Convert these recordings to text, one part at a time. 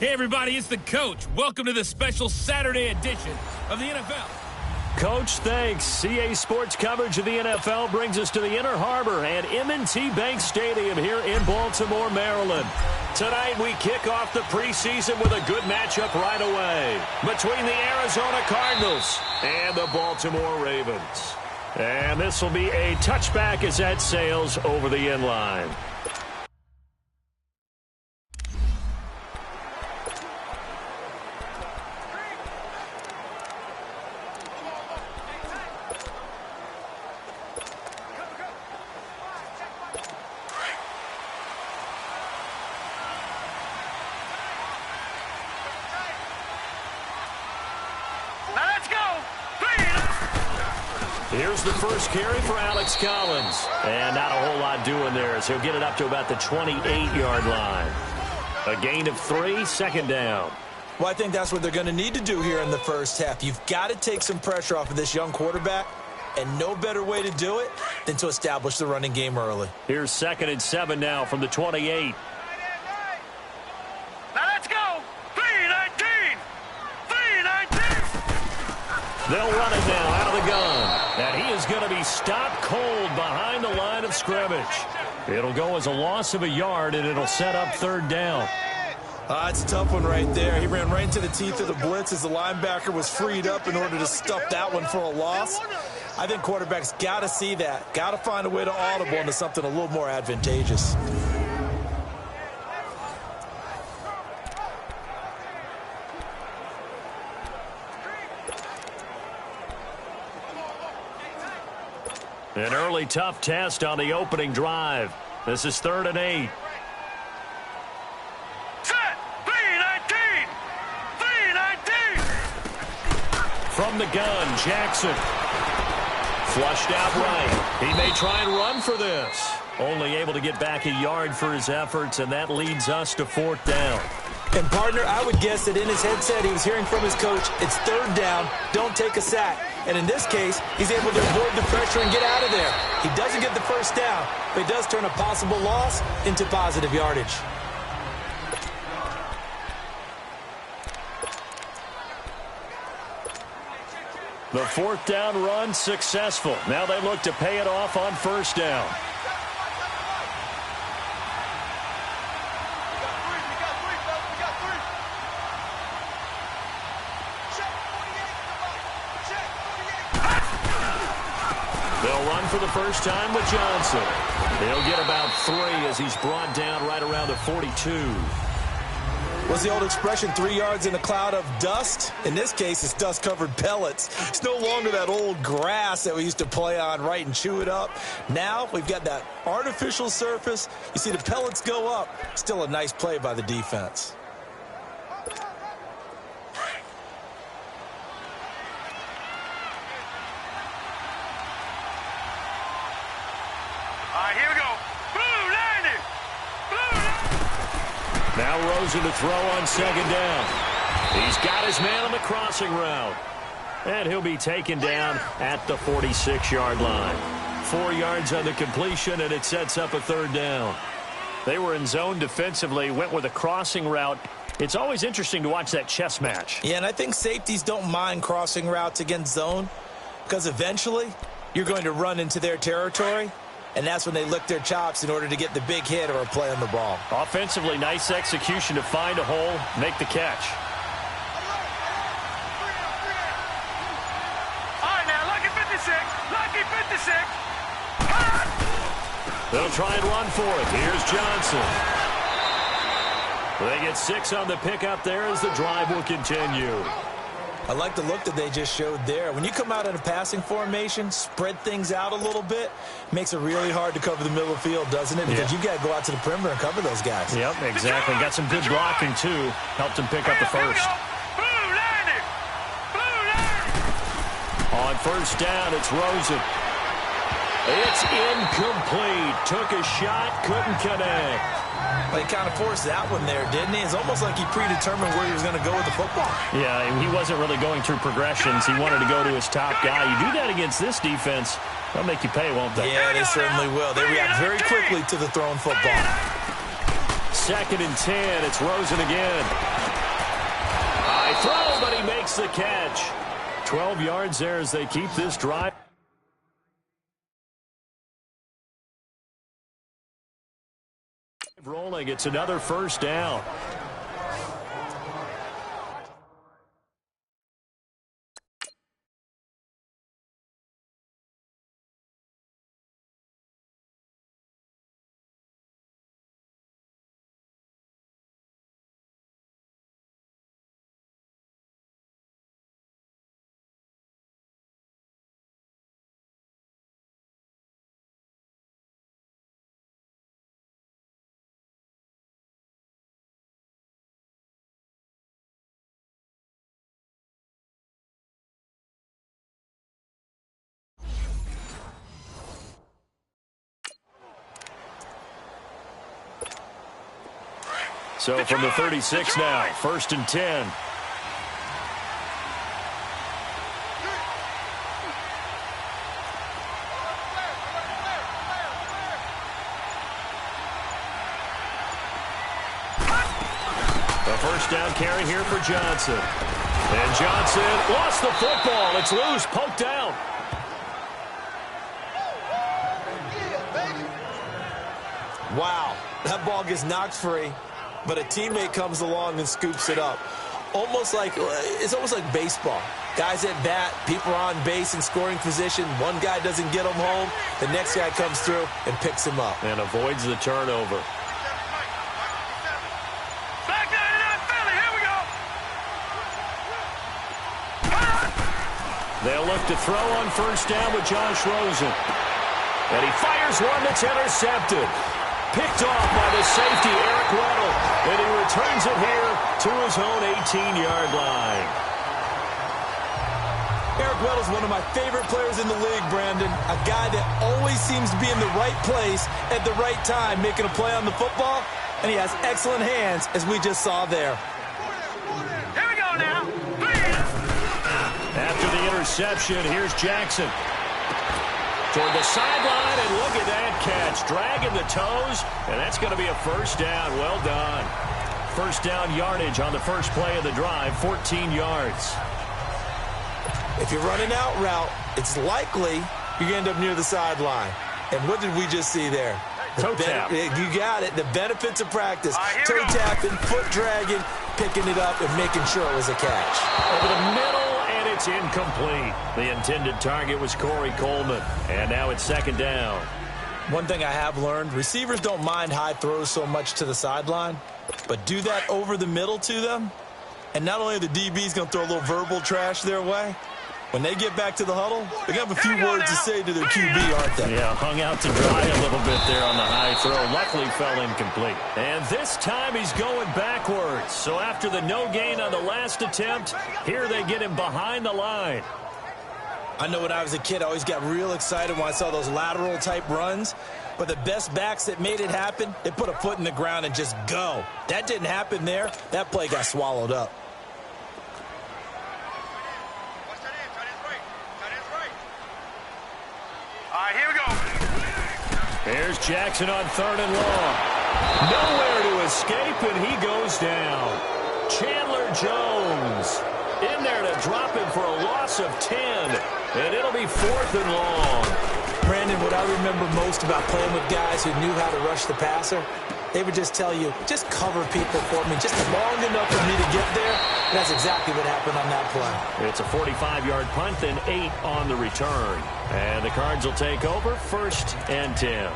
Hey, everybody, it's the coach. Welcome to the special Saturday edition of the NFL. Coach, thanks. CA Sports coverage of the NFL brings us to the Inner Harbor and M&T Bank Stadium here in Baltimore, Maryland. Tonight, we kick off the preseason with a good matchup right away between the Arizona Cardinals and the Baltimore Ravens. And this will be a touchback as that sails over the end line. Here's the first carry for Alex Collins. And not a whole lot doing there as he'll get it up to about the 28-yard line. A gain of 3, second down. Well, I think that's what they're going to need to do here in the first half. You've got to take some pressure off of this young quarterback, and no better way to do it than to establish the running game early. Here's 2nd and 7 now from the 28. They'll run it now out of the gun. And he is going to be stopped cold behind the line of scrimmage. It'll go as a loss of a yard, and it'll set up 3rd down. It's a tough one right there. He ran right into the teeth of the blitz as the linebacker was freed up in order to stuff that one for a loss. I think quarterbacks got to see that. Got to find a way to audible into something a little more advantageous. An early tough test on the opening drive. This is 3rd and 8. Set! 3-19! 3-19! From the gun, Jackson. Flushed out right. He may try and run for this. Only able to get back a yard for his efforts, and that leads us to 4th down. And, partner, I would guess that in his headset he was hearing from his coach, it's 3rd down, don't take a sack. And in this case, he's able to avoid the pressure and get out of there. He doesn't get the first down, but he does turn a possible loss into positive yardage. The 4th down run successful. Now they look to pay it off on 1st down. They'll run for the first time with Johnson. He'll get about 3 as he's brought down right around the 42. What's the old expression, 3 yards in a cloud of dust? In this case, it's dust-covered pellets. It's no longer that old grass that we used to play on, right, and chew it up. Now we've got that artificial surface. You see the pellets go up. Still a nice play by the defense. Now Rosen to throw on 2nd down. He's got his man on the crossing route. And he'll be taken down at the 46-yard line. 4 yards on the completion, and it sets up a 3rd down. They were in zone defensively, went with a crossing route. It's always interesting to watch that chess match. Yeah, and I think safeties don't mind crossing routes against zone because eventually you're going to run into their territory. And that's when they lick their chops in order to get the big hit or a play on the ball. Offensively, nice execution to find a hole, make the catch. All right, now, lucky 56. Lucky 56. They'll try and run for it. Here's Johnson. They get 6 on the pickup there as the drive will continue. I like the look that they just showed there. When you come out in a passing formation, spread things out a little bit, makes it really hard to cover the middle of the field, doesn't it? Because you've got to go out to the perimeter and cover those guys. Yep, exactly. Got some good blocking, too. Helped him pick up the first. On 1st down, it's Rosen. It's incomplete. Took a shot, couldn't connect. Well, he kind of forced that one there, didn't he? It's almost like he predetermined where he was going to go with the football. Yeah, he wasn't really going through progressions. He wanted to go to his top guy. You do that against this defense, they'll make you pay, won't they? Yeah, they certainly will. They react very quickly to the thrown football. 2nd and 10. It's Rosen again. High throw, but he makes the catch. 12 yards there as they keep this drive rolling. It's another first down. So from the 36 now, 1st and 10. A first down carry here for Johnson. And Johnson lost the football. It's loose, poked out. Wow, that ball gets knocked free. But a teammate comes along and scoops it up. It's almost like baseball. Guys at bat, people are on base in scoring position. One guy doesn't get him home. The next guy comes through and picks him up. And avoids the turnover. Back there to that Philly. Here we go. They'll look to throw on first down with Josh Rosen. And he fires one that's intercepted. Picked off by the safety, Eric Weddle. And he returns it here to his own 18-yard line. Eric Weddle's one of my favorite players in the league, Brandon. A guy that always seems to be in the right place at the right time, making a play on the football. And he has excellent hands, as we just saw there. Here we go now. Please. After the interception, here's Jackson. Toward the sideline, and look at that catch. Dragging the toes, and that's going to be a first down. Well done. First down yardage on the first play of the drive, 14 yards. If you're running out route, it's likely you're going to end up near the sideline. And what did we just see there? Toe tap. You got it. The benefits of practice. Toe tapping, foot dragging, picking it up, and making sure it was a catch. Over the middle. It's incomplete. The intended target was Corey Coleman. And now it's 2nd down. One thing I have learned, receivers don't mind high throws so much to the sideline, but do that over the middle to them, and not only are the DBs going to throw a little verbal trash their way, when they get back to the huddle, they're going to have a few words to say to their QB, aren't they? Yeah, hung out to dry a little bit there on the high throw. Luckily fell incomplete. And this time he's going backwards. So after the no gain on the last attempt, here they get him behind the line. I know when I was a kid, I always got real excited when I saw those lateral type runs. But the best backs that made it happen, they put a foot in the ground and just go. That didn't happen there. That play got swallowed up. All right, here we go. Here's Jackson on 3rd and long. Nowhere to escape, and he goes down. Chandler Jones in there to drop him for a loss of 10, and it'll be 4th and long. Brandon, what I remember most about playing with guys who knew how to rush the passer, they would just tell you, just cover people for me, just long enough for me to get there. And that's exactly what happened on that play. It's a 45-yard punt and 8 on the return. And the Cards will take over 1st and 10.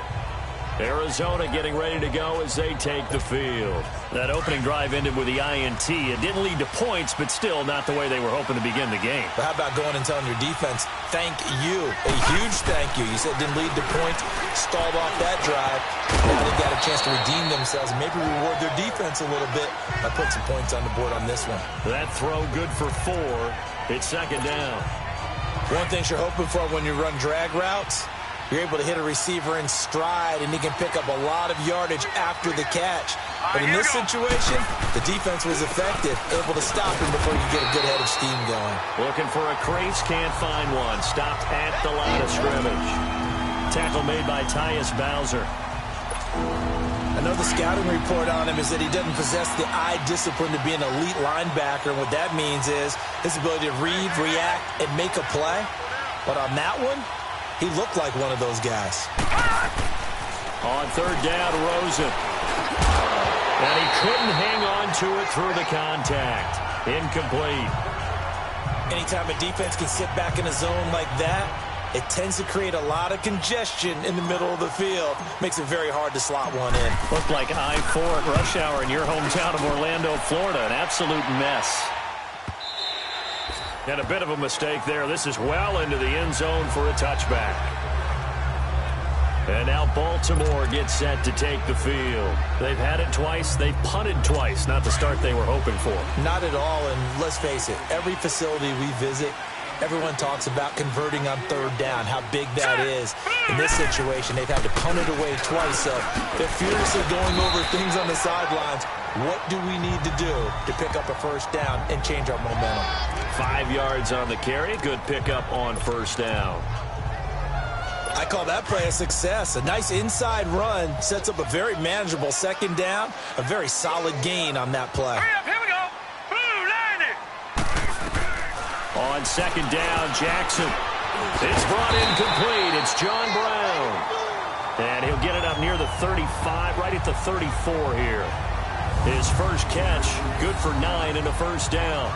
Arizona getting ready to go as they take the field. That opening drive ended with the INT. It didn't lead to points, but still not the way they were hoping to begin the game. But how about going and telling your defense, thank you, a huge thank you. You said it didn't lead to points, stalled off that drive. Now they've got a chance to redeem themselves and maybe reward their defense a little bit by putting some points on the board on this one. That throw good for 4. It's 2nd down. One thing you're hoping for when you run drag routes, you're able to hit a receiver in stride, and he can pick up a lot of yardage after the catch. But in this situation, the defense was effective, able to stop him before you get a good head of steam going. Looking for a crease, can't find one. Stopped at the line of scrimmage. Tackle made by Tyus Bowser. I know the scouting report on him is that he doesn't possess the eye discipline to be an elite linebacker. And what that means is his ability to read, react, and make a play. But on that one, he looked like one of those guys. On third down, Rosen. And he couldn't hang on to it through the contact. Incomplete. Anytime a defense can sit back in a zone like that, it tends to create a lot of congestion in the middle of the field. Makes it very hard to slot one in. Looked like I-4 at rush hour in your hometown of Orlando, Florida. An absolute mess. And a bit of a mistake there. This is well into the end zone for a touchback. And now Baltimore gets set to take the field. They've had it twice. They've punted twice. Not the start they were hoping for. Not at all, and let's face it, every facility we visit, everyone talks about converting on third down, how big that is. In this situation, they've had to punt it away twice, so they're furiously going over things on the sidelines. What do we need to do to pick up a first down and change our momentum? 5 yards on the carry. Good pickup on first down. I call that play a success. A nice inside run sets up a very manageable second down, a very solid gain on that play. Hurry up, here we go. Boom, 90. On second down, Jackson. It's brought in complete. It's John Brown. And he'll get it up near the 35, right at the 34 here. His first catch, good for 9 and a first down.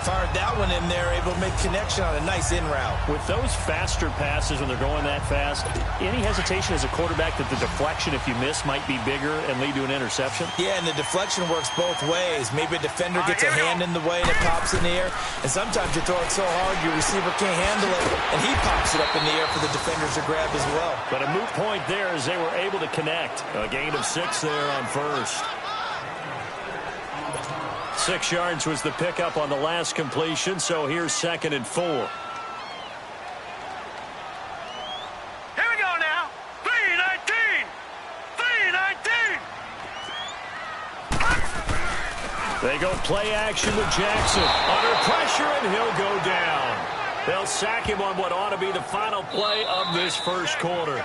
Fired that one in there, able to make connection on a nice in route. With those faster passes when they're going that fast, any hesitation as a quarterback that the deflection, if you miss, might be bigger and lead to an interception? Yeah, and the deflection works both ways. Maybe a defender gets a hand in the way and it pops in the air. And sometimes you throw it so hard your receiver can't handle it, and he pops it up in the air for the defenders to grab as well. But a moot point there as they were able to connect. A gain of 6 there on first. 6 yards was the pickup on the last completion, so here's 2nd and 4. Here we go now. 3-19. 3-19. They go play action with Jackson. Under pressure, and he'll go down. They'll sack him on what ought to be the final play of this first quarter.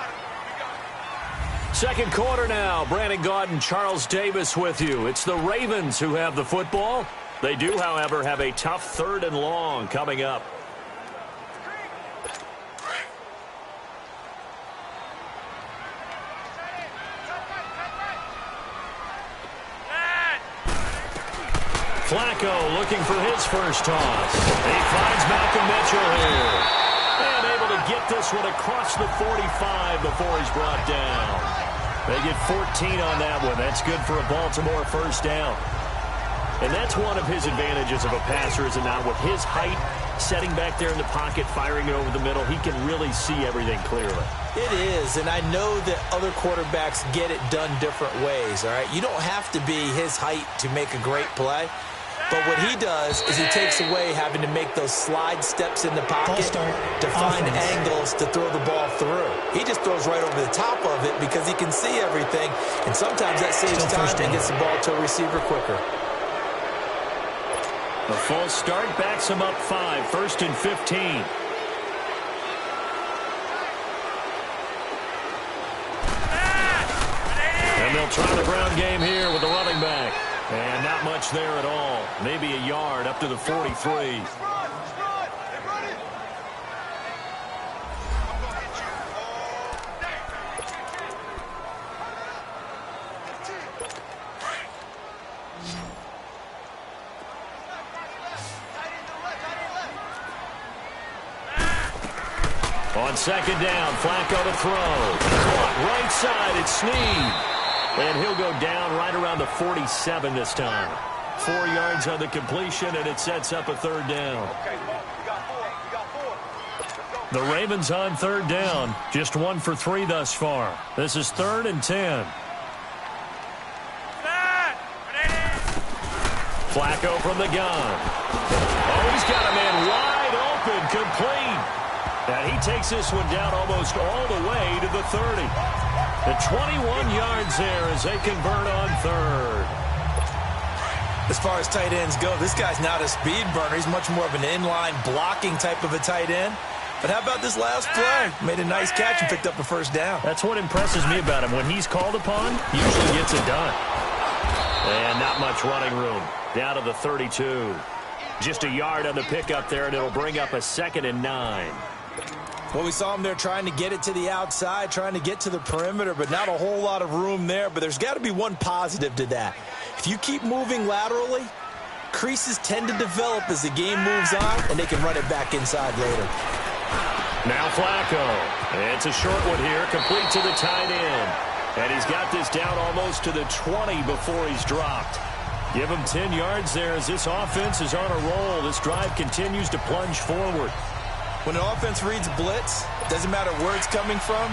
Second quarter now. Brandon Gaudin, Charles Davis with you. It's the Ravens who have the football. They do, however, have a tough 3rd and long coming up. Flacco looking for his first toss. He finds Malcolm Mitchell here. And able to get this one across the 45 before he's brought down. They get 14 on that one. That's good for a Baltimore first down. And that's one of his advantages of a passer, is it not? With his height, setting back there in the pocket, firing it over the middle, he can really see everything clearly. It is, and I know that other quarterbacks get it done different ways, all right? You don't have to be his height to make a great play. But what he does is he takes away having to make those slide steps in the pocket to find angles to throw the ball through. He just throws right over the top of it because he can see everything, and sometimes that saves time and gets the ball to a receiver quicker. The false start backs him up 5, 1st and 15. And they'll try the ground game here with the running back. And not much there at all. Maybe a yard up to the 43. On second down, Flacco to throw. Right side, it's Snead. And he'll go down right around the 47 this time. 4 yards on the completion, and it sets up a 3rd down. The Ravens on 3rd down. Just 1 for 3 thus far. This is 3rd and 10. Flacco from the gun. Oh, he's got a man wide open, complete. And he takes this one down almost all the way to the 30. The 21 yards there as they convert on 3rd. As far as tight ends go, this guy's not a speed burner. He's much more of an inline blocking type of a tight end. But how about this last play? Made a nice catch and picked up a first down. That's what impresses me about him. When he's called upon, he usually gets it done. And not much running room. Down to the 32. Just a yard on the pickup there, and it'll bring up a 2nd and 9. Well, we saw him there trying to get it to the outside, trying to get to the perimeter, but not a whole lot of room there. But there's got to be one positive to that. If you keep moving laterally, creases tend to develop as the game moves on, and they can run it back inside later. Now Flacco. It's a short one here, complete to the tight end. And he's got this down almost to the 20 before he's dropped. Give him 10 yards there as this offense is on a roll. This drive continues to plunge forward. When an offense reads blitz, it doesn't matter where it's coming from,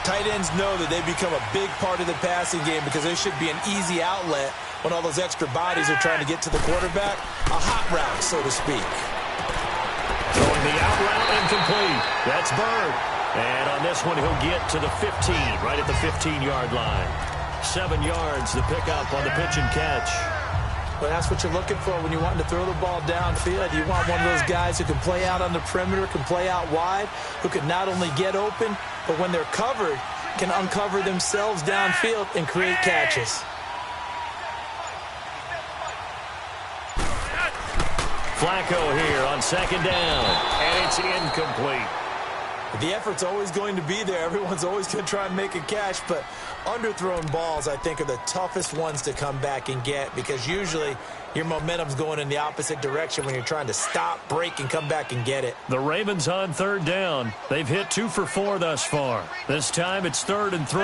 tight ends know that they become a big part of the passing game because there should be an easy outlet when all those extra bodies are trying to get to the quarterback. A hot route, so to speak. Throwing the out route incomplete. That's Bird. And on this one, he'll get to the 15, right at the 15-yard line. 7 yards, the pickup on the pitch and catch. Well, that's what you're looking for when you're wanting to throw the ball downfield. You want one of those guys who can play out on the perimeter, can play out wide, who can not only get open, but when they're covered, can uncover themselves downfield and create catches. Flacco here on 2nd down, and it's incomplete. The effort's always going to be there. Everyone's always going to try and make a catch, but underthrown balls, I think, are the toughest ones to come back and get because usually your momentum's going in the opposite direction when you're trying to stop, break, and come back and get it. The Ravens on 3rd down. They've hit 2 for 4 thus far. This time it's 3rd and 3.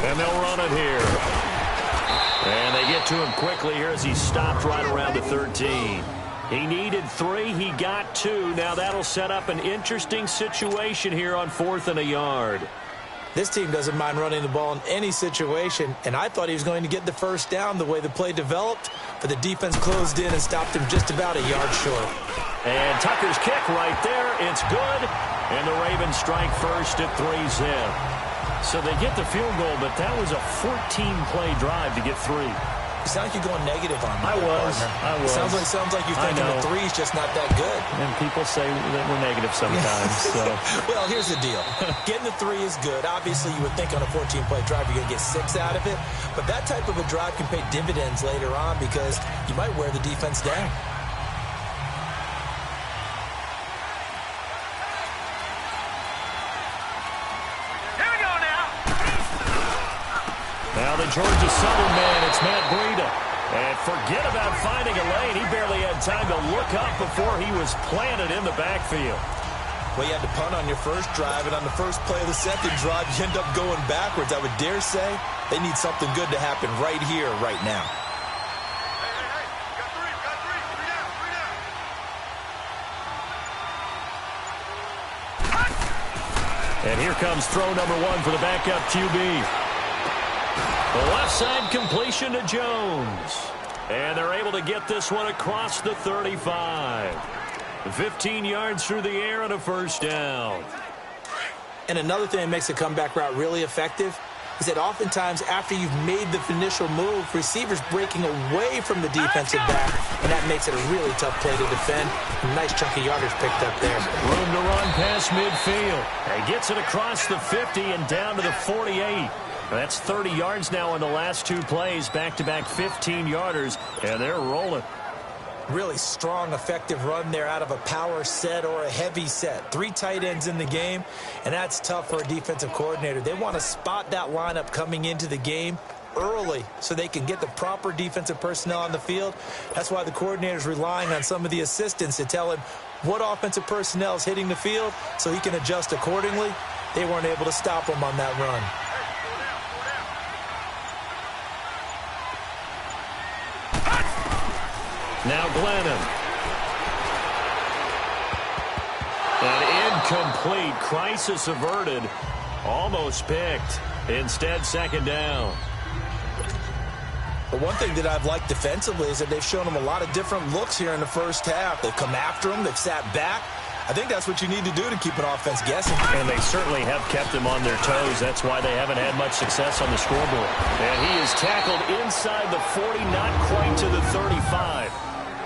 And they'll run it here. And they get to him quickly here as he stopped right around the 13. He needed 3. He got 2. Now that'll set up an interesting situation here on 4th and a yard. This team doesn't mind running the ball in any situation, and I thought he was going to get the first down the way the play developed, but the defense closed in and stopped him just about a yard short. And Tucker's kick right there. It's good. And the Ravens strike first at 3-zip. So they get the field goal, but that was a 14-play drive to get 3. You sound like you're going negative on me. I was. Sounds like you're thinking the 3's just not that good. And people say that we're negative sometimes. So. Well, here's the deal. Getting the 3 is good. Obviously, you would think on a 14-play drive you're going to get 6 out of it. But that type of a drive can pay dividends later on because you might wear the defense down. Now the Georgia Southern man, it's Matt Breida. And forget about finding a lane. He barely had time to look up before he was planted in the backfield. Well, you had to punt on your first drive, and on the first play of the second drive, you end up going backwards. I would dare say they need something good to happen right here, right now. And here comes throw number 1 for the backup QB. The left side completion to Jones. And they're able to get this one across the 35. 15 yards through the air and a first down. And another thing that makes a comeback route really effective is that oftentimes after you've made the initial move, receivers breaking away from the defensive back, and that makes it a really tough play to defend. A nice chunk of yardage picked up there. Room to run past midfield. And gets it across the 50 and down to the 48. That's 30 yards now in the last 2 plays, back-to-back 15-yarders, and they're rolling. Really strong, effective run there out of a power set or a heavy set. 3 tight ends in the game, and that's tough for a defensive coordinator. They want to spot that lineup coming into the game early so they can get the proper defensive personnel on the field. That's why the coordinator's relying on some of the assistants to tell him what offensive personnel is hitting the field so he can adjust accordingly. They weren't able to stop him on that run. Now Glennon. An incomplete. Crisis averted. Almost picked. Instead, 2nd down. But one thing that I've liked defensively is that they've shown him a lot of different looks here in the first half. They've come after him. They've sat back. I think that's what you need to do to keep an offense guessing. And they certainly have kept them on their toes. That's why they haven't had much success on the scoreboard. And he is tackled inside the 40, not quite to the 35.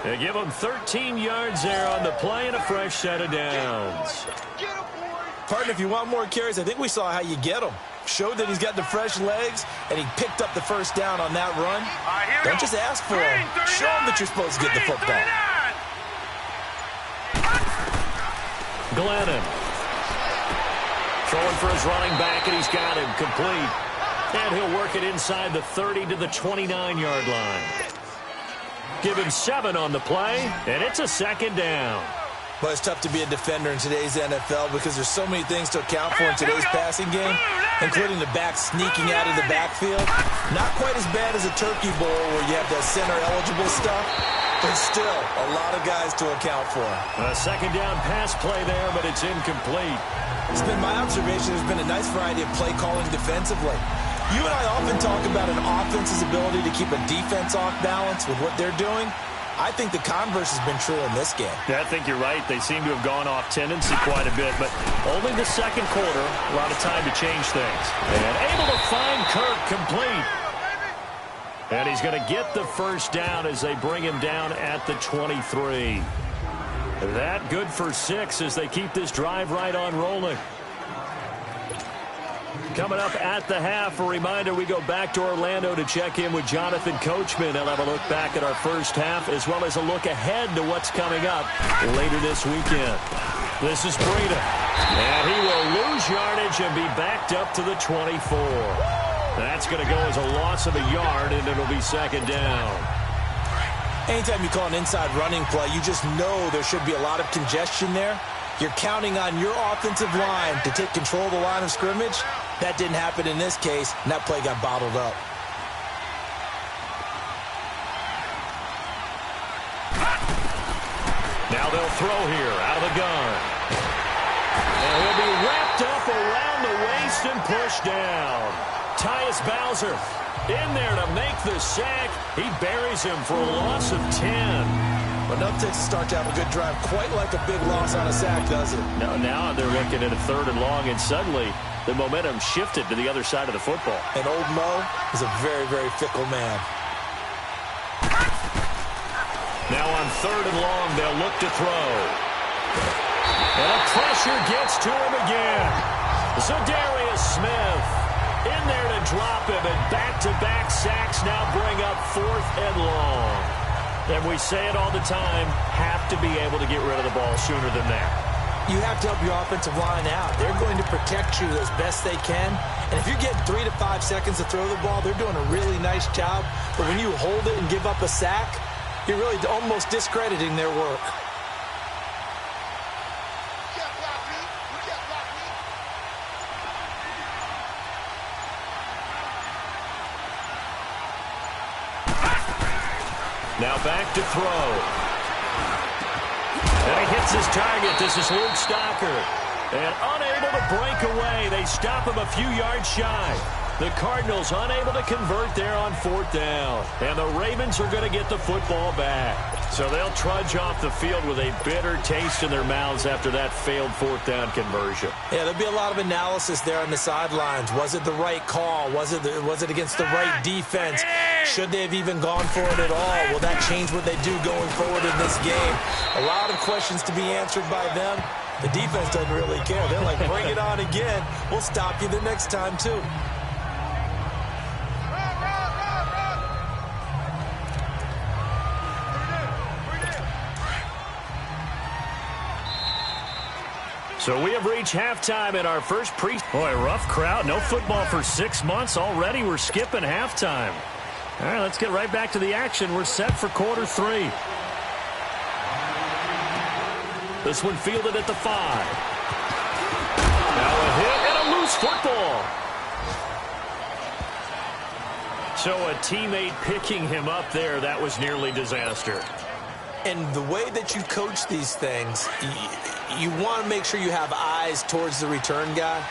They give him 13 yards there on the play and a fresh set of downs. Partner, if you want more carries, I think we saw how you get them. Showed that he's got the fresh legs, and he picked up the first down on that run. Don't just ask for him. Show him that you're supposed to get the football. Glennon. Throwing for his running back, and he's got him complete. And he'll work it inside the 30 to the 29-yard line. Give him 7 on the play, and it's a second down. But it's tough to be a defender in today's NFL because there's so many things to account for in today's passing game, including the back sneaking out of the backfield. Not quite as bad as a turkey bowl where you have that center-eligible stuff, but still a lot of guys to account for. A second down pass play there, but it's incomplete. It's been my observation there's been a nice variety of play calling defensively. You and I often talk about an offense's ability to keep a defense off balance with what they're doing. I think the converse has been true in this game. Yeah, I think you're right. They seem to have gone off tendency quite a bit, but only the second quarter, a lot of time to change things. And able to find Kirk complete. And he's going to get the first down as they bring him down at the 23. That good for 6 as they keep this drive right on rolling. Coming up at the half, a reminder, we go back to Orlando to check in with Jonathan Coachman. He'll have a look back at our first half as well as a look ahead to what's coming up later this weekend. This is Breida, and he will lose yardage and be backed up to the 24. That's going to go as a loss of a yard, and it'll be second down. Anytime you call an inside running play, you just know there should be a lot of congestion there. You're counting on your offensive line to take control of the line of scrimmage. That didn't happen in this case, and that play got bottled up. Now they'll throw here out of the gun. And he'll be wrapped up around the waist and pushed down. Tyus Bowser in there to make the sack. He buries him for a loss of 10. Enough takes to start to have a good drive. Quite like a big loss on a sack, does it? No, now they're looking at a 3rd and long, and suddenly the momentum shifted to the other side of the football. And old Mo is a very, very fickle man. Now on 3rd and long, they'll look to throw. And pressure gets to him again. Za'Darius Smith in there to drop him, and back-to-back sacks now bring up 4th and long. And we say it all the time, have to be able to get rid of the ball sooner than that. You have to help your offensive line out. They're going to protect you as best they can. And if you're getting 3 to 5 seconds to throw the ball, they're doing a really nice job. But when you hold it and give up a sack, you're really almost discrediting their work. Now back to throw. And he hits his target. This is Luke Stocker. And unable to break away. They stop him a few yards shy. The Cardinals unable to convert there on 4th down. And the Ravens are going to get the football back. So they'll trudge off the field with a bitter taste in their mouths after that failed 4th down conversion. Yeah, there'll be a lot of analysis there on the sidelines. Was it the right call? Was it against the right defense? Should they have even gone for it at all? Will that change what they do going forward in this game? A lot of questions to be answered by them. The defense doesn't really care. They're like, bring it on again. We'll stop you the next time, too. So we have reached halftime in our first Boy, rough crowd. No football for 6 months. Already we're skipping halftime. All right, let's get right back to the action. We're set for quarter 3. This one fielded at the 5. Now a hit and a loose football. So a teammate picking him up there, that was nearly disaster. And the way that you coach these things, you want to make sure you have eyes towards the return guy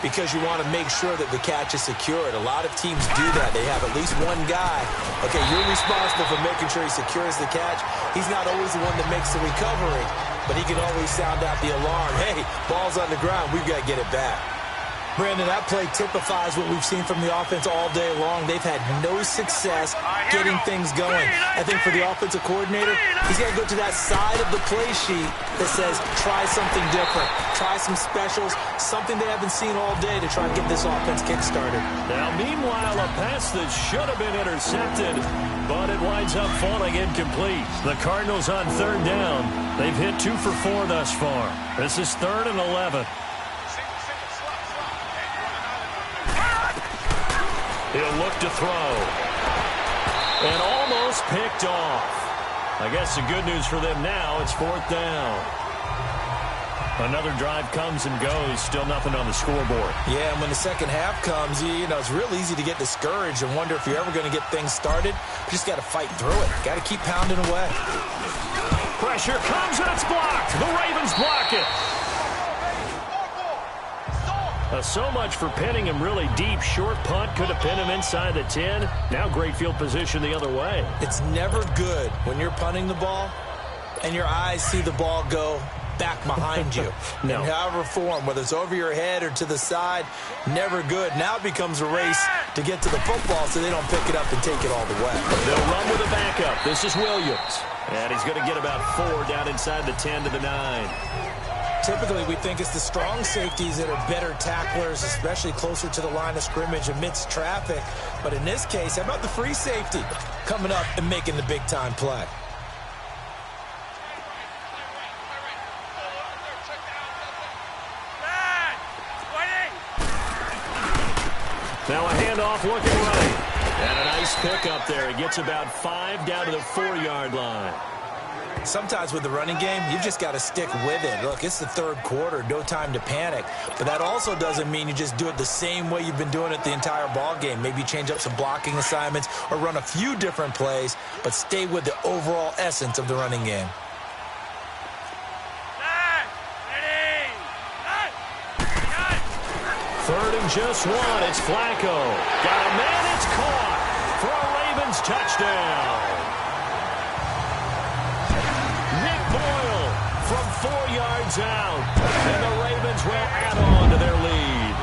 because you want to make sure that the catch is secured. A lot of teams do that. They have at least one guy. Okay, you're responsible for making sure he secures the catch. He's not always the one that makes the recovery, but he can always sound out the alarm. Hey, ball's on the ground. We've got to get it back. Brandon, that play typifies what we've seen from the offense all day long. They've had no success getting things going. I think for the offensive coordinator, he's got to go to that side of the play sheet that says, try something different. Try some specials, something they haven't seen all day to try and get this offense kick-started. Now, meanwhile, a pass that should have been intercepted, but it winds up falling incomplete. The Cardinals on third down. They've hit 2 for 4 thus far. This is 3rd and 11. He'll look to throw. And almost picked off. I guess the good news for them now, it's 4th down. Another drive comes and goes. Still nothing on the scoreboard. Yeah, and when the second half comes, you know, it's real easy to get discouraged and wonder if you're ever going to get things started. You just got to fight through it. Got to keep pounding away. Pressure comes and it's blocked. The Ravens block it. So much for pinning him really deep. Short punt could have pinned him inside the 10. Now great field position the other way. It's never good when you're punting the ball and your eyes see the ball go back behind you. No. In however form, whether it's over your head or to the side, never good. Now it becomes a race to get to the football so they don't pick it up and take it all the way. They'll run with a backup. This is Williams. And he's going to get about 4 down inside the 10 to the 9. Typically, we think it's the strong safeties that are better tacklers, especially closer to the line of scrimmage amidst traffic. But in this case, how about the free safety coming up and making the big-time play? Now a handoff looking right. And a nice pickup there. He gets about 5 down to the 4-yard line. Sometimes with the running game, you've just got to stick with it. Look, it's the third quarter, no time to panic. But that also doesn't mean you just do it the same way you've been doing it the entire ball game. Maybe change up some blocking assignments or run a few different plays, but stay with the overall essence of the running game. Third and just 1. It's Flacco. Got a man. It's caught for a Ravens touchdown. From 4 yards out, and the Ravens will add on to their lead.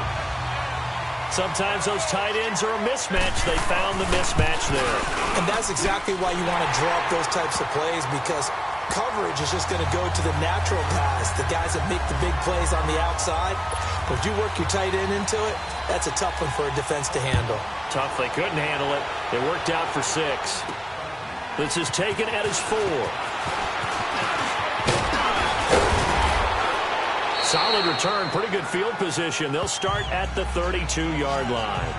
Sometimes those tight ends are a mismatch. They found the mismatch there. And that's exactly why you want to draw up those types of plays, because coverage is just going to go to the natural guys, the guys that make the big plays on the outside. But if you work your tight end into it, that's a tough one for a defense to handle. Tough. They couldn't handle it. It worked out for 6. This is taken at his 4. Solid return, pretty good field position. They'll start at the 32-yard line.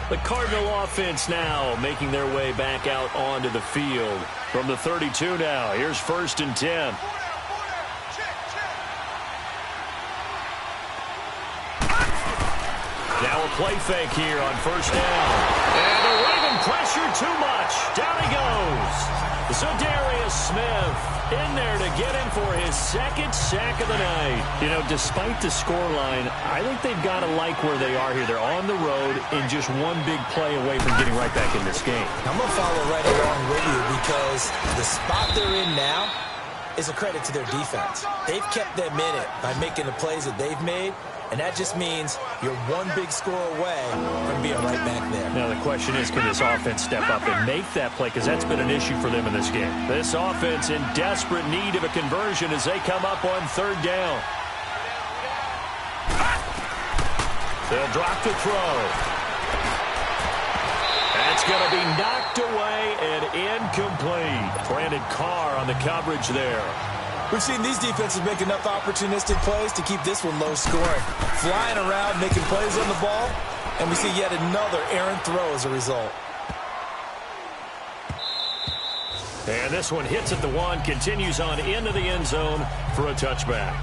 The Cardinal offense now making their way back out onto the field. From the 32 now, here's 1st and 10. Now a play fake here on 1st down. And the Raven pressure too much. Down he goes. So Darius Smith in there to get him for his 2nd sack of the night. You know, despite the scoreline, I think they've got to like where they are here. They're on the road and just one big play away from getting right back in this game. I'm going to follow right along with you because the spot they're in now is a credit to their defense. They've kept them in it by making the plays that they've made. And that just means you're one big score away from being right back there. Now the question is, can this offense step up and make that play? Because that's been an issue for them in this game. This offense in desperate need of a conversion as they come up on 3rd down. They'll drop the throw. That's going to be knocked away and incomplete. Brandon Carr on the coverage there. We've seen these defenses make enough opportunistic plays to keep this one low scoring. Flying around, making plays on the ball, and we see yet another errant throw as a result. And this one hits at the 1, continues on into the end zone for a touchback.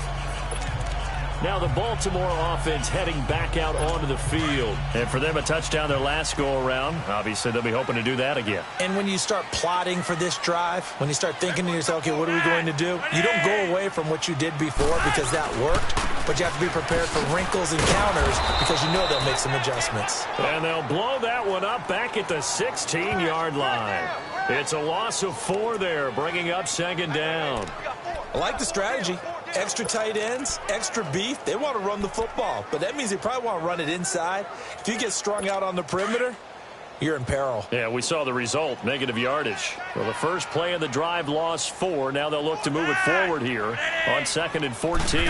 Now the Baltimore offense heading back out onto the field. And for them, a touchdown their last go-around. Obviously, they'll be hoping to do that again. And when you start plotting for this drive, when you start thinking to yourself, okay, what are we going to do? You don't go away from what you did before because that worked, but you have to be prepared for wrinkles and counters because you know they'll make some adjustments. And they'll blow that one up back at the 16-yard line. It's a loss of 4 there, bringing up 2nd down. I like the strategy. Extra tight ends, extra beef, they want to run the football. But that means they probably want to run it inside. If you get strung out on the perimeter, you're in peril. Yeah, we saw the result, negative yardage. Well, the first play of the drive lost 4. Now they'll look to move it forward here on 2nd and 14.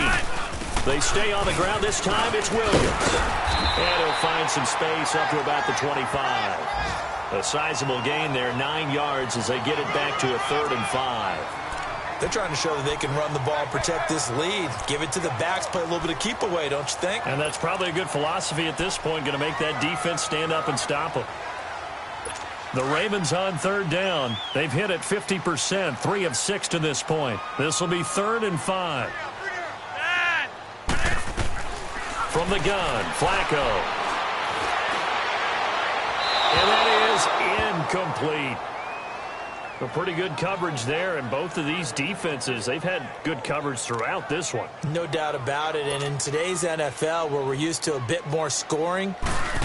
They stay on the ground. This time it's Williams. And he'll find some space up to about the 25. A sizable gain there, 9 yards as they get it back to a 3rd and 5. They're trying to show that they can run the ball and protect this lead. Give it to the backs, play a little bit of keep away, don't you think? And that's probably a good philosophy at this point, going to make that defense stand up and stop them. The Ravens on 3rd down. They've hit it 50%, 3 of 6 to this point. This will be 3rd and 5. From the gun, Flacco. And that is incomplete. A pretty good coverage there, and both of these defenses, they've had good coverage throughout this one. No doubt about it, and in today's NFL, where we're used to a bit more scoring,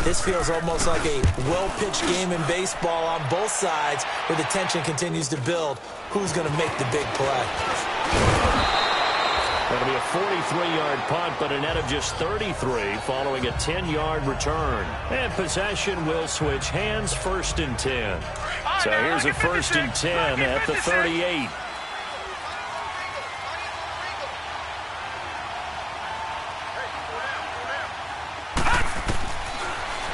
this feels almost like a well-pitched game in baseball on both sides, where the tension continues to build. Who's going to make the big play? That'll be a 43-yard punt, but a net of just 33 following a 10-yard return. And possession will switch hands, 1st and 10. So here's a 1st and 10 at the 38.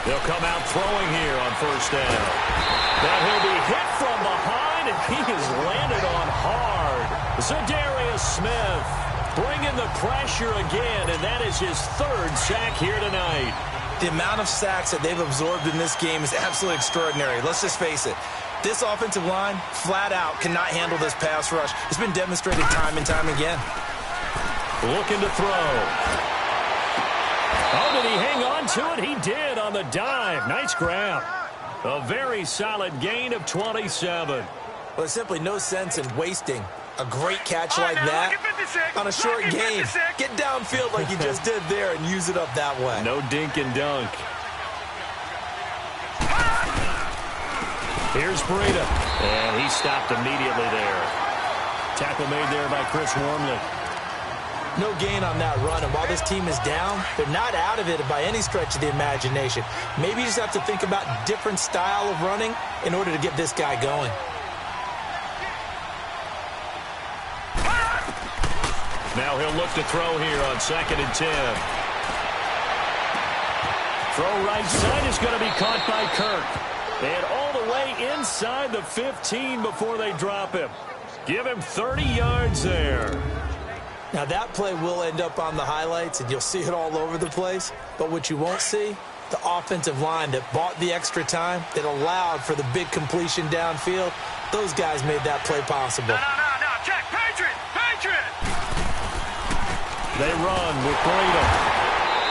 They'll come out throwing here on 1st down. Now he'll be hit from behind, and he is landed on hard. Zadarius Smith bringing the pressure again, and that is his 3rd sack here tonight. The amount of sacks that they've absorbed in this game is absolutely extraordinary. Let's just face it. This offensive line, flat out, cannot handle this pass rush. It's been demonstrated time and time again. Looking to throw. Oh, did he hang on to it? He did on the dive. Nice grab. A very solid gain of 27. Well, there's simply no sense in wasting a great catch like that on a short game. Get downfield like you just did there and use it up that way. No dink and dunk. Here's Breida. And he stopped immediately there. Tackle made there by Chris Wormley. No gain on that run, and while this team is down, they're not out of it by any stretch of the imagination. Maybe you just have to think about different style of running in order to get this guy going. Now he'll look to throw here on 2nd and 10. Throw right side is going to be caught by Kirk. And all the way inside the 15 before they drop him. Give him 30 yards there. Now that play will end up on the highlights, and you'll see it all over the place. But what you won't see, the offensive line that bought the extra time, that allowed for the big completion downfield, those guys made that play possible. No, check, Patriot! They run with Breida.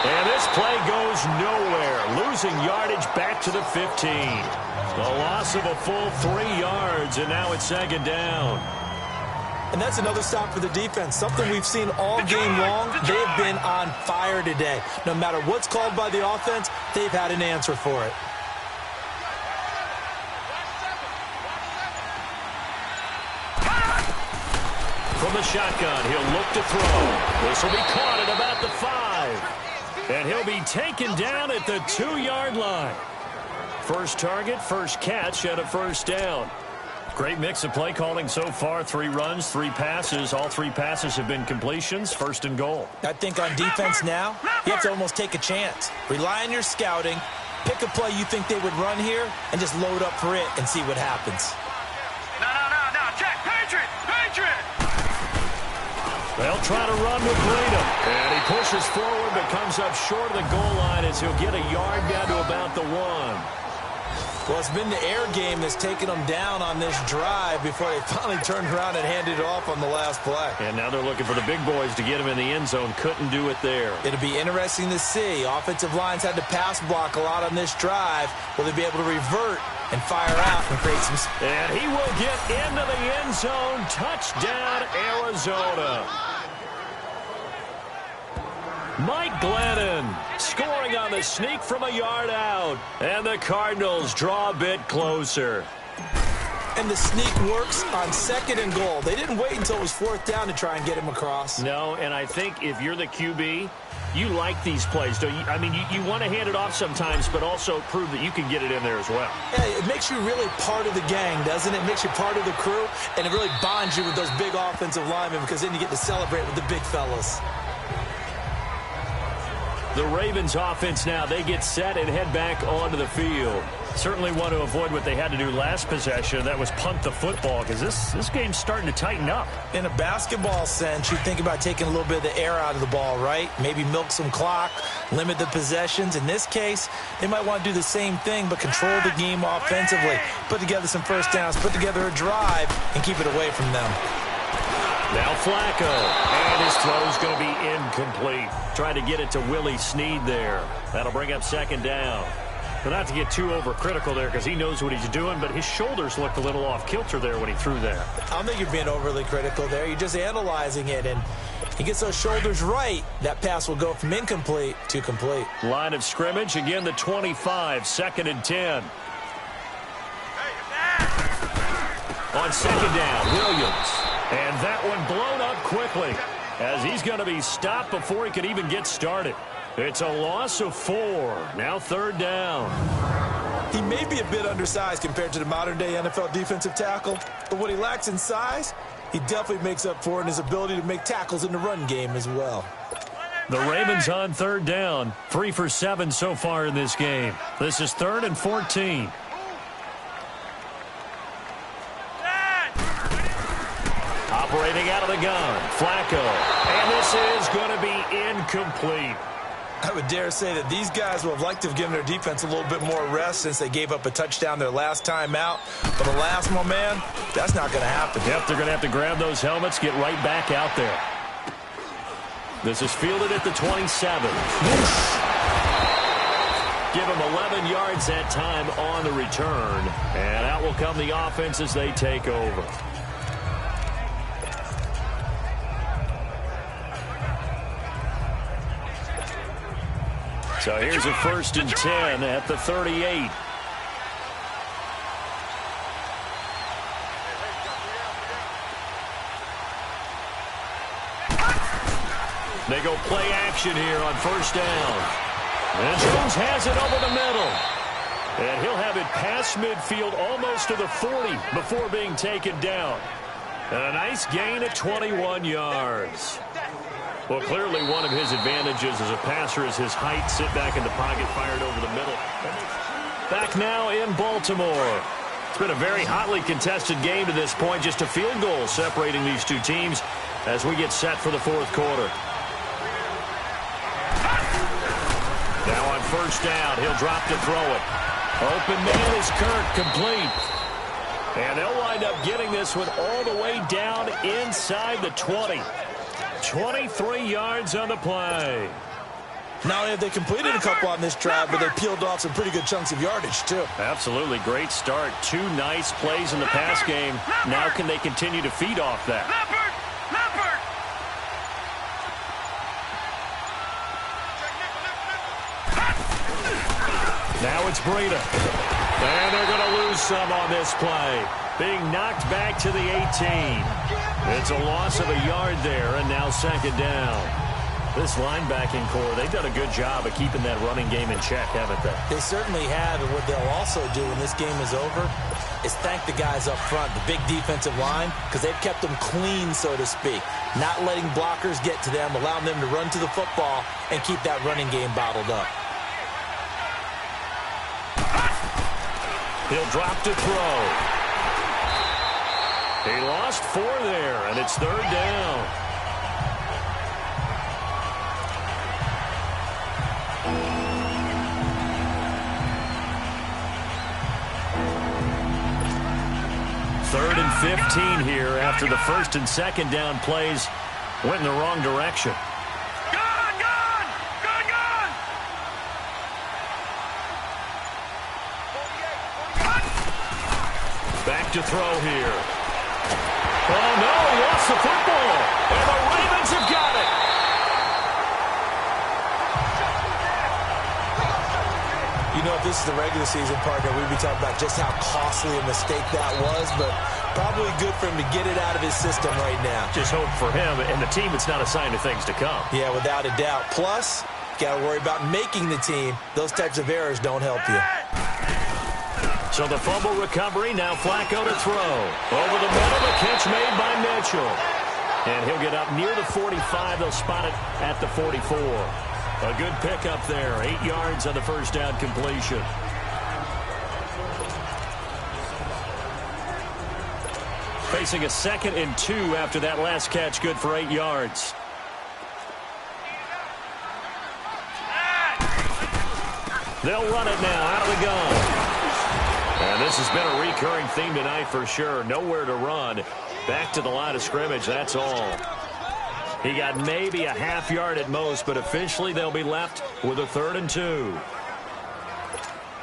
And this play goes nowhere. Losing yardage back to the 15. A loss of a full 3 yards, and now it's 2nd down. And that's another stop for the defense. Something we've seen all game long. They've been on fire today. No matter what's called by the offense, they've had an answer for it. From the shotgun, he'll look to throw. This will be caught at about the 5. And he'll be taken down at the 2-yard line. First target, first catch, and a 1st down. Great mix of play calling so far. 3 runs, 3 passes. All 3 passes have been completions. 1st and goal. I think on defense now, you have to almost take a chance. Rely on your scouting. Pick a play you think they would run here and just load up for it and see what happens. No. Check, Patriot! They'll try to run with Breida. And he pushes forward but comes up short of the goal line as he'll get a yard down to about the 1. Well, it's been the air game that's taken them down on this drive before they finally turned around and handed it off on the last play. And now they're looking for the big boys to get him in the end zone. Couldn't do it there. It'll be interesting to see. Offensive lines had to pass block a lot on this drive. Will they be able to revert and fire out and create some... And he will get into the end zone. Touchdown, Arizona. Mike Glennon scoring on the sneak from a yard out. And the Cardinals draw a bit closer. And the sneak works on 2nd and goal. They didn't wait until it was 4th down to try and get him across. No, and I think if you're the QB, you like these plays, don't you? I mean, you want to hand it off sometimes, but also prove that you can get it in there as well. Yeah, it makes you really part of the gang, doesn't it? It makes you part of the crew, and it really bonds you with those big offensive linemen because then you get to celebrate with the big fellas. The Ravens offense now, they get set and head back onto the field. Certainly want to avoid what they had to do last possession. That was punt the football because this game's starting to tighten up. In a basketball sense, you think about taking a little bit of the air out of the ball, right? Maybe milk some clock, limit the possessions. In this case, they might want to do the same thing but control the game offensively. Put together some first downs, put together a drive, and keep it away from them. Now Flacco, and his throw's going to be incomplete. Trying to get it to Willie Snead there. That'll bring up 2nd down. But not to get too overcritical there because he knows what he's doing, but his shoulders looked a little off kilter there when he threw there. I don't think you're being overly critical there. You're just analyzing it, and he gets those shoulders right. That pass will go from incomplete to complete. Line of scrimmage, again the 25, 2nd and 10. On 2nd down, Williams. And that one blown up quickly as he's going to be stopped before he could even get started. It's a loss of 4. Now 3rd down. He may be a bit undersized compared to the modern-day NFL defensive tackle, but what he lacks in size, he definitely makes up for in his ability to make tackles in the run game as well. The Ravens on 3rd down. 3 for 7 so far in this game. This is 3rd and 14. Operating out of the gun, Flacco. And this is going to be incomplete. I would dare say that these guys would have liked to have given their defense a little bit more rest since they gave up a touchdown their last time out. But the last one, man, that's not going to happen. Yep, they're going to have to grab those helmets, get right back out there. This is fielded at the 27. Give them 11 yards that time on the return. And out will come the offense as they take over. So here's a 1st and 10 at the 38. They go play action here on 1st down. And Jones has it over the middle. And he'll have it past midfield almost to the 40 before being taken down. And a nice gain at 21 yards. Well, clearly one of his advantages as a passer is his height. Sit back in the pocket, fired over the middle. Back now in Baltimore. It's been a very hotly contested game to this point. Just a field goal separating these two teams as we get set for the 4th quarter. Now on 1st down, he'll drop to throw it. Open man is Kirk, complete. And they'll wind up getting this one all the way down inside the 20. 23 yards on the play. Not only have they completed a couple on this drive, but they peeled off some pretty good chunks of yardage, too. Absolutely. Great start. 2 nice plays in the pass game. Now can they continue to feed off that? Now it's Breida. And they're going to lose some on this play. Being knocked back to the 18. It's a loss of a yard there, and now 2nd down. This linebacking core, they've done a good job of keeping that running game in check, haven't they? They certainly have, and what they'll also do when this game is over is thank the guys up front, the big defensive line, because they've kept them clean, so to speak. Not letting blockers get to them, allowing them to run to the football and keep that running game bottled up. He'll drop to throw. He lost 4 there, and it's 3rd down. Third and 15 here after the 1st and 2nd down plays went in the wrong direction. Back to throw here. Oh, no, he lost the football. And the Ravens have got it. You know, if this is the regular season, partner, we'd be talking about just how costly a mistake that was, but probably good for him to get it out of his system right now. Just hope for him and the team it's not a sign of things to come. Yeah, without a doubt. Plus, got to worry about making the team. Those types of errors don't help you. So the fumble recovery, now Flacco to throw. Over the middle, the catch made by Mitchell. And he'll get up near the 45. They'll spot it at the 44. A good pickup there. 8 yards on the first down completion. Facing a 2nd and 2 after that last catch, good for 8 yards. They'll run it now out of the gun. And this has been a recurring theme tonight for sure. Nowhere to run. Back to the line of scrimmage, that's all. He got maybe a half yard at most, but officially they'll be left with a 3rd and 2.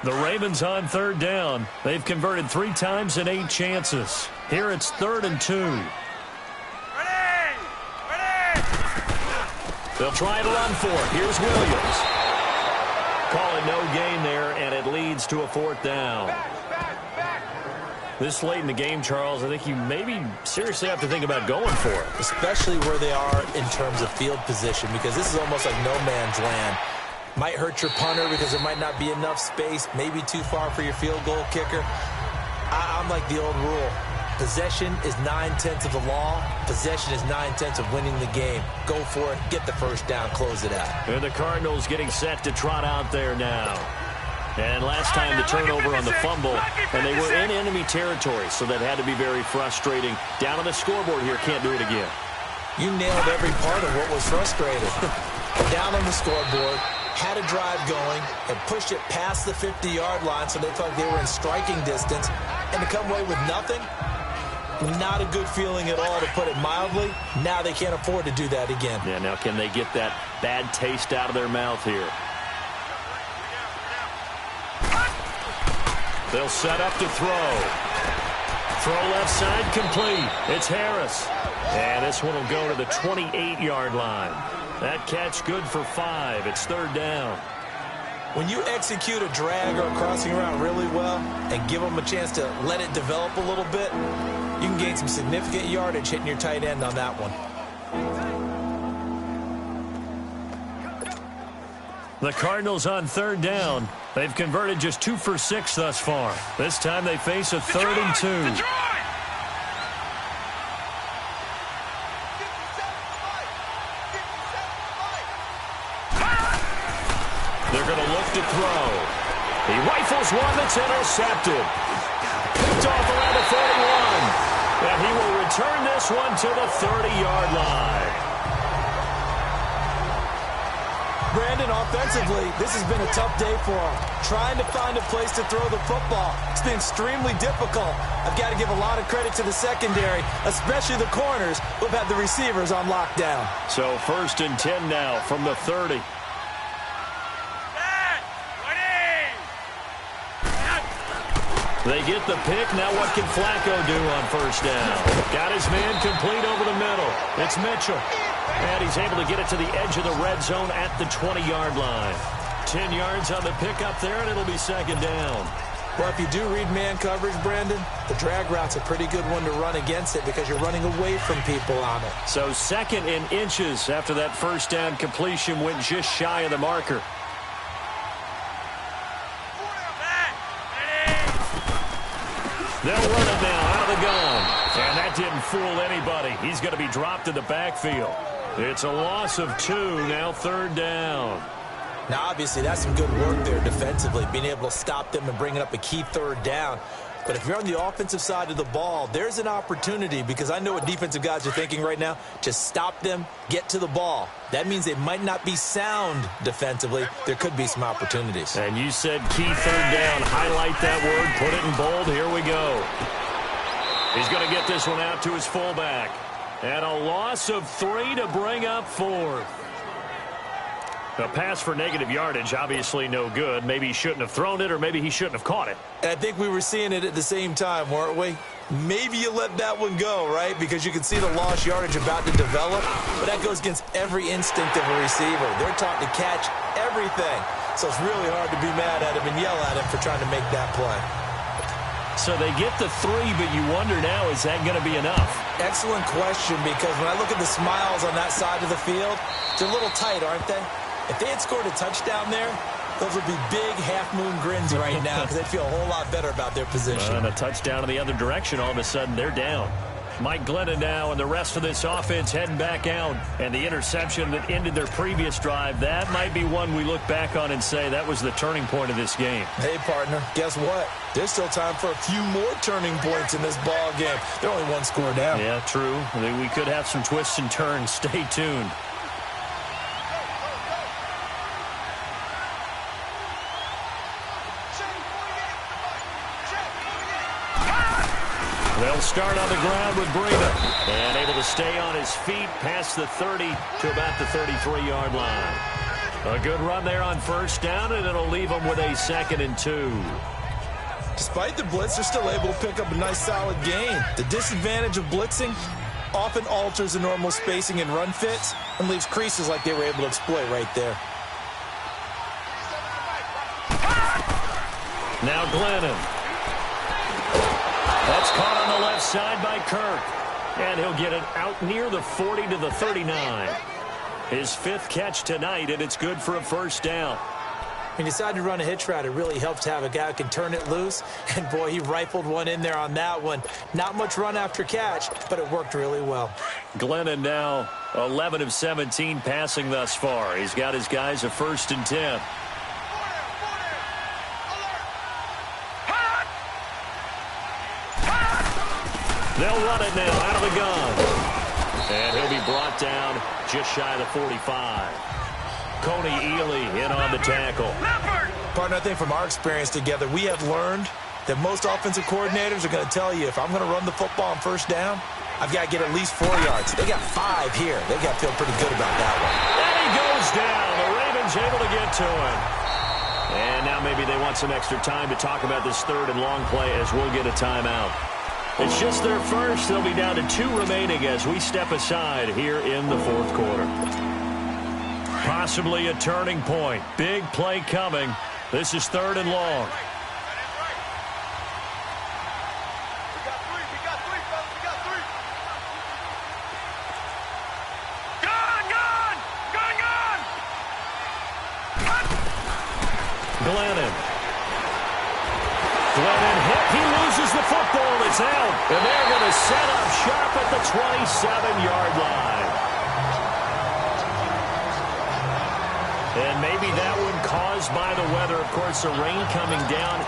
The Ravens on 3rd down. They've converted 3 times in 8 chances. Here it's 3rd and 2. Ready! They'll try to run for it. Here's Williams. Call it no gain there, and it leads to a 4th down. This late in the game, Charles, I think you maybe seriously have to think about going for it. Especially where they are in terms of field position, because this is almost like no man's land. Might hurt your punter because there might not be enough space, maybe too far for your field goal kicker. I'm like the old rule. Possession is 9/10 of the law. Possession is 9/10 of winning the game. Go for it, get the first down, close it out. And the Cardinals getting set to trot out there now. And last time the turnover on the fumble, and they were in enemy territory, so that had to be very frustrating. Down on the scoreboard here, can't do it again. You nailed every part of what was frustrating. Down on the scoreboard, had a drive going, and pushed it past the 50-yard line so they felt like they were in striking distance, and to come away with nothing, not a good feeling at all, to put it mildly. Now they can't afford to do that again. Yeah, now can they get that bad taste out of their mouth here? They'll set up to throw. Throw left side complete. It's Harris. And this one will go to the 28-yard line. That catch good for 5. It's 3rd down. When you execute a drag or a crossing route really well and give them a chance to let it develop a little bit, you can gain some significant yardage hitting your tight end on that one. The Cardinals on 3rd down. They've converted just 2 for 6 thus far. This time they face a 3rd and 2. They're going to look to throw. He rifles one that's intercepted. Picked off around the 41. And he will return this one to the 30-yard line. Brandon, offensively, this has been a tough day for him. Trying to find a place to throw the football. It's been extremely difficult. I've got to give a lot of credit to the secondary, especially the corners who've had the receivers on lockdown. So 1st and 10 now from the 30. They get the pick. Now what can Flacco do on 1st down? Got his man complete over the middle. It's Mitchell. And he's able to get it to the edge of the red zone at the 20-yard line. 10 yards on the pickup there, and it'll be 2nd down. Well, if you do read man coverage, Brandon, the drag route's a pretty good one to run against it because you're running away from people on it. So 2nd and inches after that 1st down completion went just shy of the marker. They'll run it now out of the gun. And that didn't fool anybody. He's going to be dropped in the backfield. It's a loss of 2, now 3rd down. Now, obviously, that's some good work there defensively, being able to stop them and bringing up a key 3rd down. But if you're on the offensive side of the ball, there's an opportunity, because I know what defensive guys are thinking right now. Just stop them, get to the ball. That means they might not be sound defensively. There could be some opportunities. And you said key 3rd down. Highlight that word. Put it in bold. Here we go. He's going to get this one out to his fullback. And a loss of 3 to bring up 4th. A pass for negative yardage, obviously no good. Maybe he shouldn't have thrown it, or maybe he shouldn't have caught it. And I think we were seeing it at the same time, weren't we? Maybe you let that one go, right? Because you can see the lost yardage about to develop. But that goes against every instinct of a receiver. They're taught to catch everything. so it's really hard to be mad at him and yell at him for trying to make that play. So they get the 3, but you wonder now, is that going to be enough? Excellent question, because when I look at the smiles on that side of the field, they're a little tight, aren't they? If they had scored a touchdown there, those would be big half-moon grins right now because they'd feel a whole lot better about their position. And a touchdown in the other direction, all of a sudden they're down. Mike Glennon now and the rest of this offense heading back out. And the interception that ended their previous drive, that might be one we look back on and say that was the turning point of this game. Hey, partner, guess what? There's still time for a few more turning points in this ball game. They're only one score down. Yeah, true. We could have some twists and turns. Stay tuned. They'll start on the ground with Breida. And able to stay on his feet past the 30 to about the 33-yard line. A good run there on first down, and it'll leave them with a 2nd and 2. Despite the blitz, they're still able to pick up a nice, solid gain. The disadvantage of blitzing often alters the normal spacing and run fits and leaves creases like they were able to exploit right there. Now Glennon. That's caught on the left side by Kirk. And he'll get it out near the 40 to the 39. His 5th catch tonight, and it's good for a first down. When you decide to run a hitch route, it really helps to have a guy who can turn it loose. And, boy, he rifled one in there on that one. Not much run after catch, but it worked really well. Glennon now 11 of 17 passing thus far. He's got his guys a 1st and 10. They'll run it now out of the gun. And he'll be brought down just shy of the 45. Coney Ely in on the tackle. Partner, I think from our experience together, we have learned that most offensive coordinators are going to tell you, if I'm going to run the football on first down, I've got to get at least 4 yards. They got 5 here. They got to feel pretty good about that one. And he goes down. The Ravens able to get to him. And now maybe they want some extra time to talk about this 3rd and long play as we'll get a timeout. It's just their first. They'll be down to 2 remaining as we step aside here in the 4th quarter. Possibly a turning point. Big play coming. This is 3rd and long. Glennon hit. He loses the football. It's out. And they're going to set up sharp at the 27-yard line. And maybe that one caused by the weather. Of course, the rain coming down.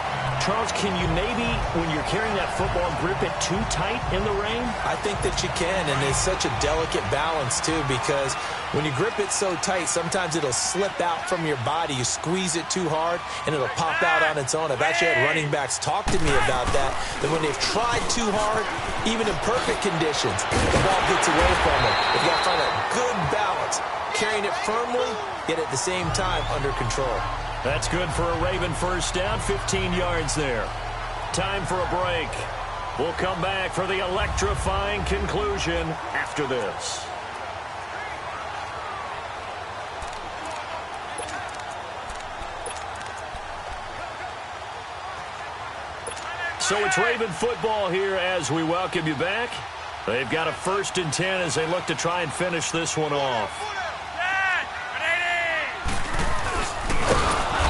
Charles, can you maybe, when you're carrying that football, grip it too tight in the rain? I think that you can, and it's such a delicate balance, too, because when you grip it so tight, sometimes it'll slip out from your body. You squeeze it too hard, and it'll pop out on its own. I've actually had running backs talk to me about that when they've tried too hard, even in perfect conditions, the ball gets away from them. They've got to find a good balance, carrying it firmly, yet at the same time under control. That's good for a Raven first down, 15 yards there. Time for a break. We'll come back for the electrifying conclusion after this. So it's Raven football here as we welcome you back. They've got a 1st and 10 as they look to try and finish this one off.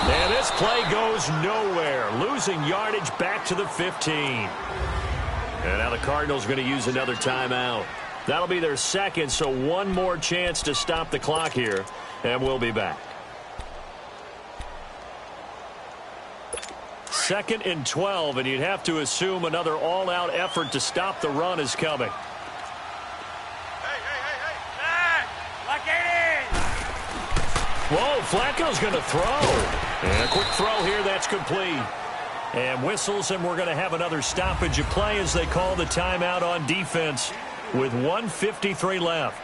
And this play goes nowhere, losing yardage back to the 15. And now the Cardinals are going to use another timeout. That'll be their 2nd, so one more chance to stop the clock here, and we'll be back. 2nd and 12, and you'd have to assume another all-out effort to stop the run is coming. Whoa, Flacco's going to throw. And a quick throw here, that's complete. And whistles, and we're going to have another stoppage of play as they call the timeout on defense with 1:53 left.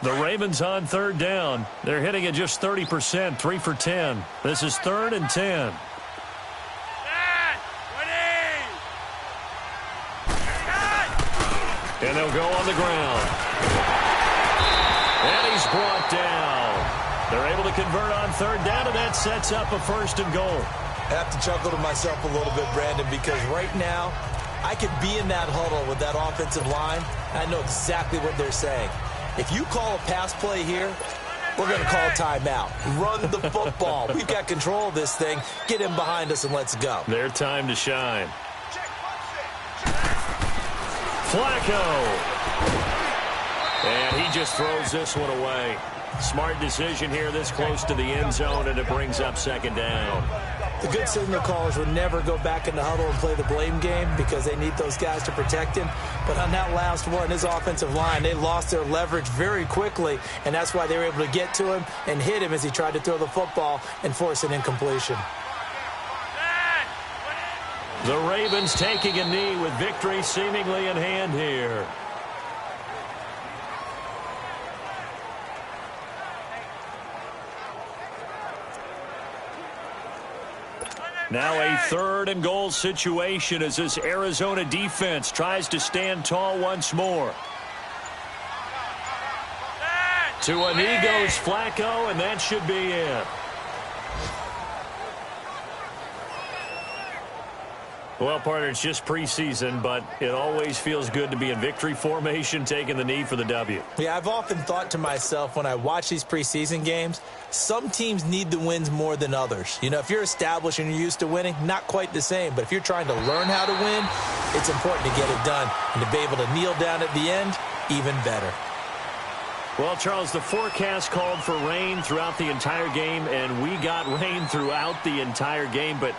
The Ravens on 3rd down. They're hitting at just 30%, 3 for 10. This is 3rd and 10. And they'll go on the ground. And he's brought down. They're able to convert on third down, and that sets up a 1st and goal. I have to chuckle to myself a little bit, Brandon, because right now I could be in that huddle with that offensive line, and I know exactly what they're saying. If you call a pass play here, we're going to call timeout. Run the football. We've got control of this thing. Get him behind us and let's go. Their time to shine. Flacco. And he just throws this one away. Smart decision here this close to the end zone, and it brings up 2nd down. The good signal callers would never go back in the huddle and play the blame game because they need those guys to protect him. But on that last one, his offensive line, they lost their leverage very quickly, and that's why they were able to get to him and hit him as he tried to throw the football and force an incompletion. The Ravens taking a knee with victory seemingly in hand here. Now a 3rd and goal situation as this Arizona defense tries to stand tall once more. To a knee goes Flacco, and that should be it. Well, partner, it's just preseason, but it always feels good to be in victory formation, taking the knee for the W. Yeah, I've often thought to myself when I watch these preseason games, some teams need the wins more than others. You know, if you're established and you're used to winning, not quite the same. But if you're trying to learn how to win, it's important to get it done. And to be able to kneel down at the end, even better. Well, Charles, the forecast called for rain throughout the entire game, and we got rain throughout the entire game. But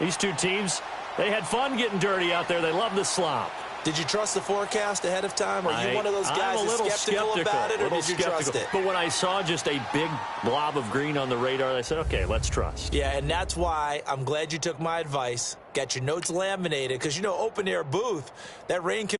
these two teams, they had fun getting dirty out there. They love the slop. Did you trust the forecast ahead of time? Are you one of those guys that's skeptical about it, or did you trust it? But when I saw just a big blob of green on the radar, I said, okay, let's trust. Yeah, and that's why I'm glad you took my advice. Got your notes laminated, because, you know, open-air booth, that rain can